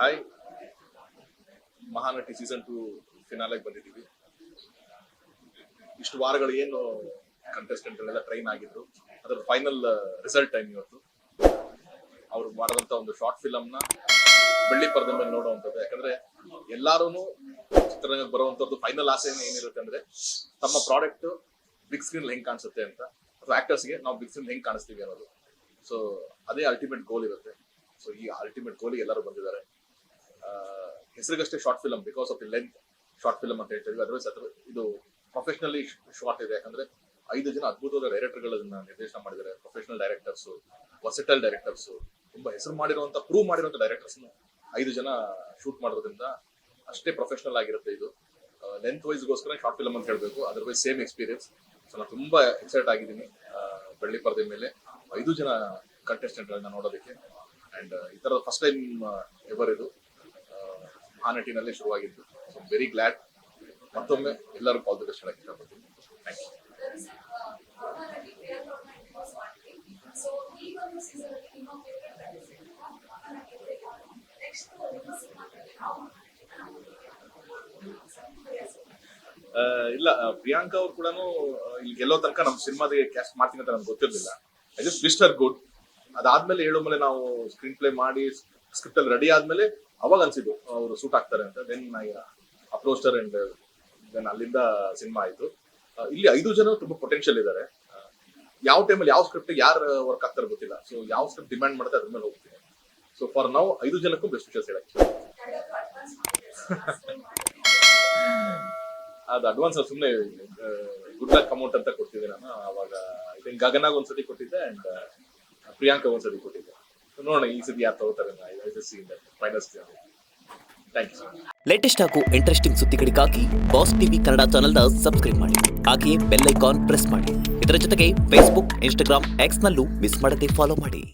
Hi, Mahanati season 2 ಫಿನಾಲೆಗೆ ಬಂದಿದ್ದೀವಿ. ಇಷ್ಟು ವಾರಗಳು ಏನು ಕಂಟೆಸ್ಟೆಂಟ್ಗಳೆಲ್ಲ ಟ್ರೈನ್ ಆಗಿದ್ರು, ಅದರ ಫೈನಲ್ ರಿಸಲ್ಟ್ ಟೈಮ್ ಇವತ್ತು. ಅವ್ರು ಮಾಡಿದಂತ ಒಂದು ಶಾರ್ಟ್ ಫಿಲಮ್ನ ಬೆಳ್ಳಿ ಪರದೆ ಮೇಲೆ ನೋಡುವಂಥದ್ದು. ಯಾಕಂದ್ರೆ ಎಲ್ಲಾರು ಚಿತ್ರರಂಗಕ್ಕೆ ಬರುವಂತದ್ದು ಫೈನಲ್ ಆಸೆ ಏನಿರುತ್ತೆ ಅಂದ್ರೆ ತಮ್ಮ ಪ್ರಾಡಕ್ಟ್ ಬಿಗ್ ಸ್ಕ್ರೀನ್ ಹೆಂಗ್ ಕಾಣಿಸುತ್ತೆ ಅಂತ, ಅಥವಾ ಆಕ್ಟರ್ಸ್ಗೆ ನಾವು ಬಿಗ್ ಸ್ಕ್ರೀನ್ ಹೆಂಗ್ ಕಾಣಿಸ್ತೀವಿ ಅನ್ನೋದು. ಸೊ ಅದೇ ಅಲ್ಟಿಮೇಟ್ ಗೋಲ್ ಇರುತ್ತೆ. ಸೊ ಈ ಅಲ್ಟಿಮೇಟ್ ಗೋಲಿಗೆ ಎಲ್ಲರೂ ಬಂದಿದ್ದಾರೆ. ಹೆಸರಿಗಷ್ಟೇ short film, because of the length short film ಅಂತ ಹೇಳ್ತೀವಿ. ಅದರ್ವೈಸ್ ಇದು ಪ್ರೊಫೆಷನಲಿ ಶಾರ್ಟ್ ಇದೆ. ಯಾಕಂದ್ರೆ 5 ಜನ ಅದ್ಭುತವಾದ ಡೈರೆಕ್ಟರ್ಗಳನ್ನ ನಿರ್ದೇಶನ ಮಾಡಿದ್ದಾರೆ. ಪ್ರೊಫೆಷನಲ್ ಡೈರೆಕ್ಟರ್ಸ್, ವರ್ಸಟೈಲ್ ಡೈರೆಕ್ಟರ್ಸ್, ತುಂಬಾ ಹೆಸರು ಮಾಡಿರುವಂತ ಪ್ರೂವ್ ಮಾಡಿರುವಂತ ಡೈರೆಕ್ಟರ್ಸ್ 5 ಜನ ಶೂಟ್ ಮಾಡೋದ್ರಿಂದ ಅಷ್ಟೇ ಪ್ರೊಫೆಷನಲ್ ಆಗಿರುತ್ತೆ ಇದು. ಲೆಂತ್ ವೈಸ್ಗೋಸ್ಕರ ಶಾರ್ಟ್ ಫಿಲಮ್ ಅಂತ ಹೇಳ್ಬೇಕು. Otherwise same experience. ಸೊ ನಾನು ತುಂಬಾ ಎಕ್ಸೈಟ್ ಆಗಿದ್ದೀನಿ ಬೆಳ್ಳಿ ಪರದೆ ಮೇಲೆ 5 ಜನ ಕಂಟೆಸ್ಟೆಂಟ್ಗಳನ್ನ ನೋಡೋದಕ್ಕೆ. ಅಂಡ್ ಈ ತರದ ಫಸ್ಟ್ ಟೈಮ್ ಎವರ್ ಇದು ಮಹಾನಟಿನಲ್ಲೇ ಶುರುವಾಗಿದ್ದು. So very glad. ಮತ್ತೊಮ್ಮೆ ಎಲ್ಲರೂ ಆಲ್ ದಿ ಬೆಸ್ಟ್ ಹೇಳಕ್ಕೆ ಇಷ್ಟಪಡ್ತೀನಿ. Thank you. ಇಲ್ಲ, ಪ್ರಿಯಾಂಕಾ ಅವ್ರು ಕೂಡ ಇಲ್ಲಿ ಗೆಲ್ಲೋ ತನಕ ನಮ್ಮ ಸಿನಿಮಾದಿಗೆ ಕ್ಯಾಸ್ಟ್ ಮಾಡ್ತೀನಿ ಅಂತ ನಮ್ಗೆ ಗೊತ್ತಿರಲಿಲ್ಲ. I just wished her good. ಅದಾದ್ಮೇಲೆ ಹೇಳೋ ಮೇಲೆ ನಾವು ಸ್ಕ್ರೀನ್ ಪ್ಲೇ ಮಾಡಿ ಸ್ಕ್ರಿಪ್ಟ್ ಅಲ್ಲಿ ರೆಡಿ ಆದ್ಮೇಲೆ ಅವಾಗ ಅನ್ಸಿದ್ದು ಅವರು ಸೂಟ್ ಆಗ್ತಾರೆ ಅಂತ. Then I approached and then ಅಲ್ಲಿಂದ ಸಿನಿಮಾ ಆಯ್ತು. ಇಲ್ಲಿ 5 ಜನ ತುಂಬಾ ಪೊಟೆನ್ಶಿಯಲ್ ಇದ್ದಾರೆ. ಯಾವ ಟೈಮಲ್ಲಿ ಯಾವ ಸ್ಕ್ರಿಪ್ಟ್ ಯಾರು ವರ್ಕ್ ಆಗ್ತಾರೆ ಗೊತ್ತಿಲ್ಲ. ಸೊ ಯಾವ ಸ್ಕ್ರಿಪ್ಟ್ ಡಿಮ್ಯಾಂಡ್ ಮಾಡುತ್ತೆ ಅದ್ರ ಮೇಲೆ ಹೋಗ್ತೀನಿ. ಸೊ ಫಾರ್ ನಾವು 5 ಜನಕ್ಕೂ ಬೆಸ್ಟ್ ವಿಷಯಸ್ ಹೇಳಕ್ಕೆ. ಅದು ಅಡ್ವಾನ್ಸ್ ಸುಮ್ಮನೆ ಗುಡ್ ಲಕ್ ಅಮೌಂಟ್ ಅಂತ ಕೊಡ್ತಿದ್ದೆ ನಾನು. ಅವಾಗ ಐ ಥಿಂಕ್ ಗಗನಾಗ ಒಂದ್ಸತಿ ಕೊಟ್ಟಿದ್ದೆ ಅಂಡ್ ಪ್ರಿಯಾಂಕಾ ಒಂದ್ಸತಿ ಕೊಟ್ಟಿದ್ದೆ. ನೋಡೋಣ ಈ ಸತಿ ಯಾರು ತಗೋತಾರೆ. Thank you. ಲೇಟೆಸ್ಟ್ ಹಾಗೂ ಇಂಟ್ರೆಸ್ಟಿಂಗ್ ಸುದ್ದಿಗಳಿಗಾಗಿ ಬಾಸ್ ಟಿವಿ ಕನ್ನಡ ಚಾನೆಲ್ನ ಸಬ್ಸ್ಕ್ರೈಬ್ ಮಾಡಿ. ಹಾಗೆಯೇ ಬೆಲ್ ಐಕಾನ್ ಪ್ರೆಸ್ ಮಾಡಿ. ಇದರ ಜೊತೆಗೆ ಫೇಸ್ಬುಕ್, ಇನ್ಸ್ಟಾಗ್ರಾಮ್, ಎಕ್ಸ್ನಲ್ಲೂ ಮಿಸ್ ಮಾಡದೆ ಫಾಲೋ ಮಾಡಿ.